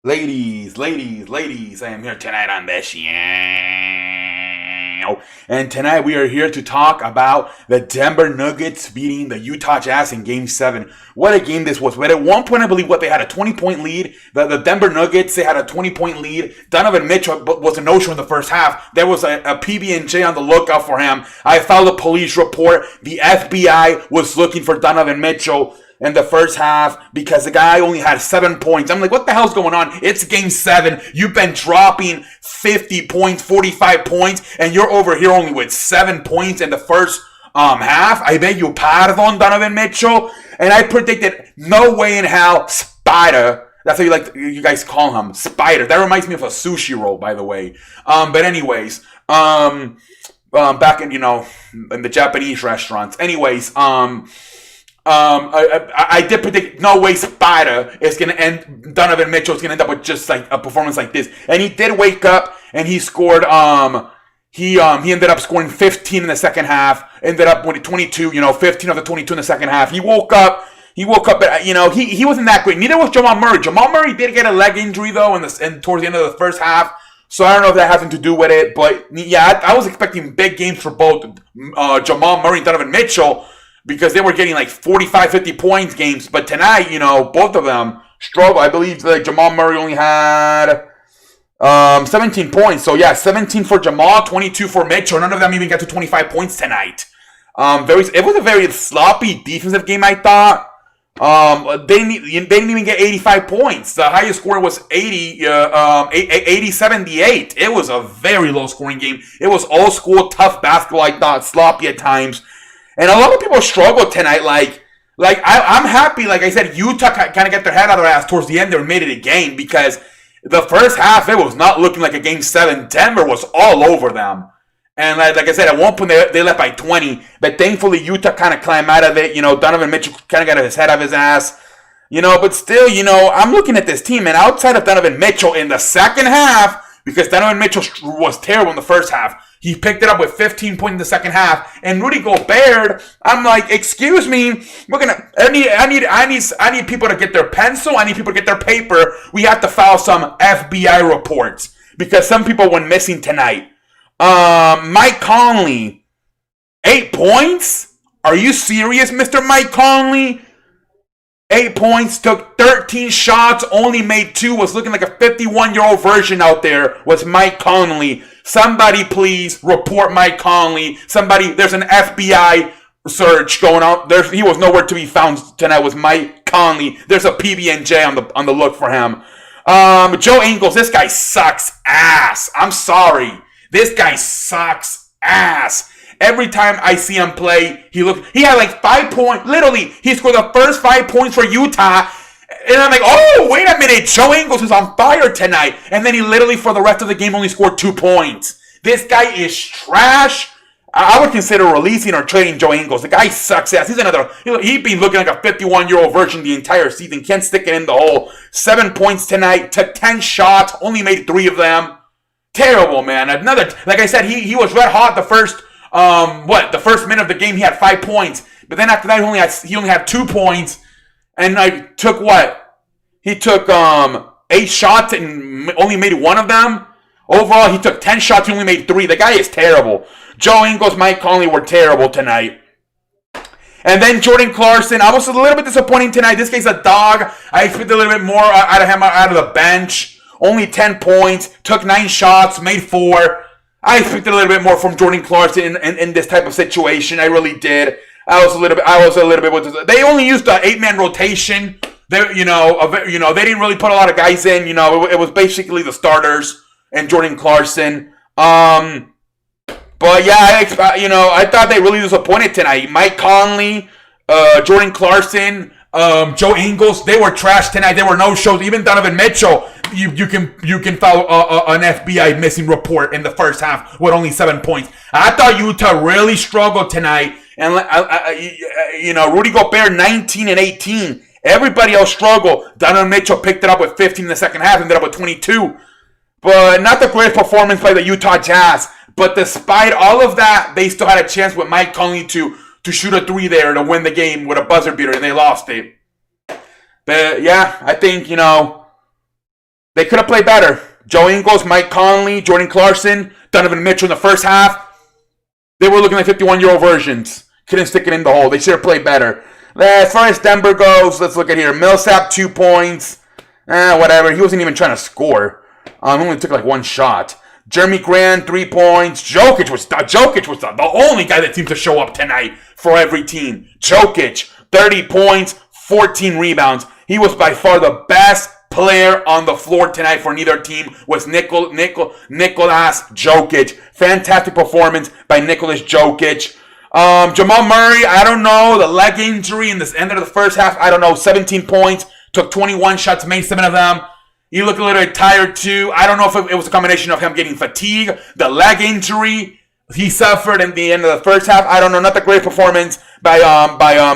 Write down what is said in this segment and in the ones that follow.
Ladies, I am here tonight on the show. And tonight we are here to talk about the Denver Nuggets beating the Utah Jazz in Game 7. What a game this was. But at one point, I believe they had a 20-point lead. The Denver Nuggets, they had a 20-point lead. Donovan Mitchell was a no-show in the first half. There was a PB&J on the lookout for him. I filed a police report. The FBI was looking for Donovan Mitchell in the first half because the guy only had 7 points. I'm like, what the hell's going on? It's Game 7. You've been dropping 50 points, 45 points, and you're over here only with 7 points in the first half. I beg you pardon, Donovan Mitchell. And I predicted no way in hell, Spider. That's how you guys call him, Spider. That reminds me of a sushi roll, by the way. But anyways, back in in the Japanese restaurants. Anyways, I did predict no way Spider is going to end. Donovan Mitchell is going to end up with just like a performance like this, and he did wake up and he scored. He ended up scoring 15 in the second half. Ended up with 22. 15 of the 22 in the second half. He woke up. He wasn't that great. Neither was Jamal Murray. Jamal Murray did get a leg injury though, and towards the end of the first half. So I don't know if that has anything to do with it, but yeah, I was expecting big games for both Jamal Murray and Donovan Mitchell, because they were getting like 45, 50 points games. But tonight, both of them struggled. I believe Jamal Murray only had 17 points. So yeah, 17 for Jamal, 22 for Mitchell. None of them even got to 25 points tonight. It was a very sloppy defensive game, I thought. They didn't even get 85 points. The highest score was 80-78. It was a very low scoring game. It was old school, tough basketball, I thought, sloppy at times. And a lot of people struggled tonight. I'm happy. Like I said, Utah kind of got their head out of their ass towards the end. They made it a game, because the first half, it was not looking like a Game 7. Denver was all over them. And like I said, at one point, they left by 20. But thankfully, Utah kind of climbed out of it. Donovan Mitchell kind of got his head out of his ass. But still, I'm looking at this team. And outside of Donovan Mitchell in the second half, because Donovan Mitchell was terrible in the first half, he picked it up with 15 points in the second half. And Rudy Gobert, I'm like, excuse me, I need people to get their pencil. I need people to get their paper. We have to file some FBI reports, because some people went missing tonight. Mike Conley, 8 points? Are you serious, Mr. Mike Conley? 8 points, took 13 shots, only made 2, was looking like a 51-year-old version out there, was Mike Conley. Somebody please report Mike Conley. There's an FBI search going on. He was nowhere to be found tonight, was Mike Conley. There's a PB&J on the look for him. Joe Ingles, this guy sucks ass. I'm sorry. This guy sucks ass. Every time I see him play, he had like 5 points. Literally, he scored the first 5 points for Utah. And I'm like, oh, wait a minute. Joe Ingles is on fire tonight. And then he literally, for the rest of the game, only scored 2 points. This guy is trash. I would consider releasing or trading Joe Ingles. The guy sucks ass. He's been looking like a 51-year-old version the entire season. Can't stick it in the hole. 7 points tonight. Took 10 shots. Only made 3 of them. Terrible, man. Like I said, he was red hot the first minute of the game. He had 5 points. But then after that, he only had 2 points. And he took 8 shots and only made 1 of them. Overall, he took 10 shots and only made 3. The guy is terrible. Joe Ingles, Mike Conley were terrible tonight. And then Jordan Clarkson, I was a little bit disappointing tonight. This guy's a dog. I expected a little bit more out of him out of the bench. Only 10 points, took 9 shots, made 4. I expected a little bit more from Jordan Clarkson in this type of situation. I really did. I was a little bit with this. They only used the 8-man rotation. They didn't really put a lot of guys in. It was basically the starters and Jordan Clarkson. But yeah, I thought they really disappointed tonight. Mike Conley, Jordan Clarkson, Joe Ingles, they were trash tonight. There were no shows. Even Donovan Mitchell, you can file an FBI missing report in the first half with only 7 points. I thought Utah really struggled tonight. And Rudy Gobert 19 and 18. Everybody else struggled. Donovan Mitchell picked it up with 15 in the second half, ended up with 22. But not the greatest performance by the Utah Jazz. But despite all of that, they still had a chance with Mike Conley to shoot a 3 there to win the game with a buzzer beater, and they lost it. But yeah, I think, They could have played better. Joe Ingles, Mike Conley, Jordan Clarkson, Donovan Mitchell in the first half. They were looking like 51-year-old versions. Couldn't stick it in the hole. They should have played better. As far as Denver goes, let's look at here. Millsap, 2 points. Whatever. He wasn't even trying to score. He only took like one shot. Jeremy Grant, 3 points. Jokic was the only guy that seems to show up tonight for every team. Jokic, 30 points, 14 rebounds. He was by far the best player on the floor tonight for neither team was Nikolas Jokic. Fantastic performance by Nikolas Jokic. Jamal Murray, I don't know. The leg injury in this end of the first half, I don't know. 17 points, took 21 shots, made 7 of them. He looked a little bit tired too. I don't know if it was a combination of him getting fatigue, the leg injury he suffered in the end of the first half. I don't know. Not the great performance by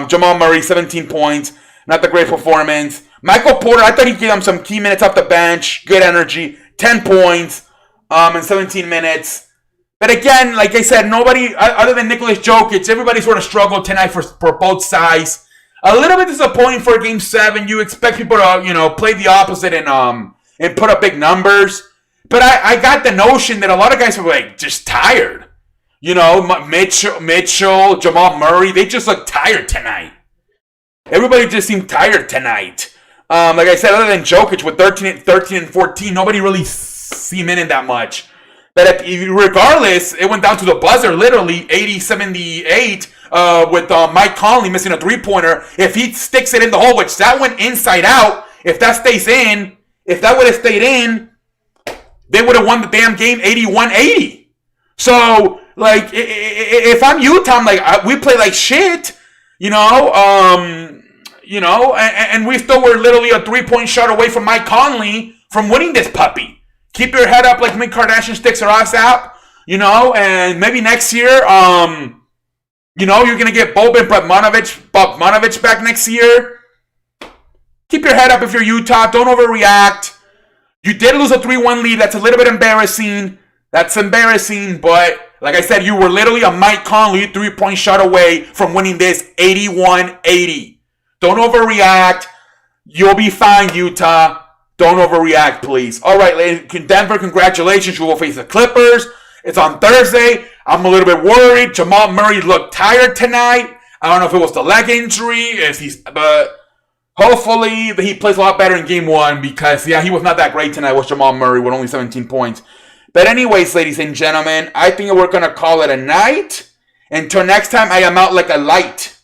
Jamal Murray, 17 points. Not the great performance. Michael Porter, I thought he'd give him some key minutes off the bench. Good energy. 10 points in 17 minutes. But again, like I said, nobody, other than Nikolas Jokic, everybody sort of struggled tonight for both sides. A little bit disappointing for Game 7. You expect people to, play the opposite and put up big numbers. But I got the notion that a lot of guys were, just tired. Mitchell, Jamal Murray, they just look tired tonight. Everybody just seemed tired tonight. Like I said, other than Jokic with 13 and 14, nobody really cemented that much. But regardless, it went down to the buzzer, literally 80-78 with Mike Conley missing a three-pointer. If he sticks it in the hole, which that went inside out, if that would have stayed in, they would have won the damn game 81-80. So, if I'm Utah, I'm we play like shit, and we still were literally a 3-point shot away from Mike Conley from winning this puppy. Keep your head up like Kim Kardashian sticks her ass out, and maybe next year, you're going to get Boban Bogdanovic back next year. Keep your head up if you're Utah. Don't overreact. You did lose a 3-1 lead. That's a little bit embarrassing. That's embarrassing, but like I said, you were literally a Mike Conley 3-point shot away from winning this 81-80. Don't overreact. You'll be fine, Utah. Don't overreact, please. All right, ladies. Denver, congratulations. You will face the Clippers. It's on Thursday. I'm a little bit worried. Jamal Murray looked tired tonight. I don't know if it was the leg injury, but hopefully he plays a lot better in Game 1 because, he was not that great tonight with Jamal Murray with only 17 points. But anyways, ladies and gentlemen, I think we're going to call it a night. Until next time, I am out like a light.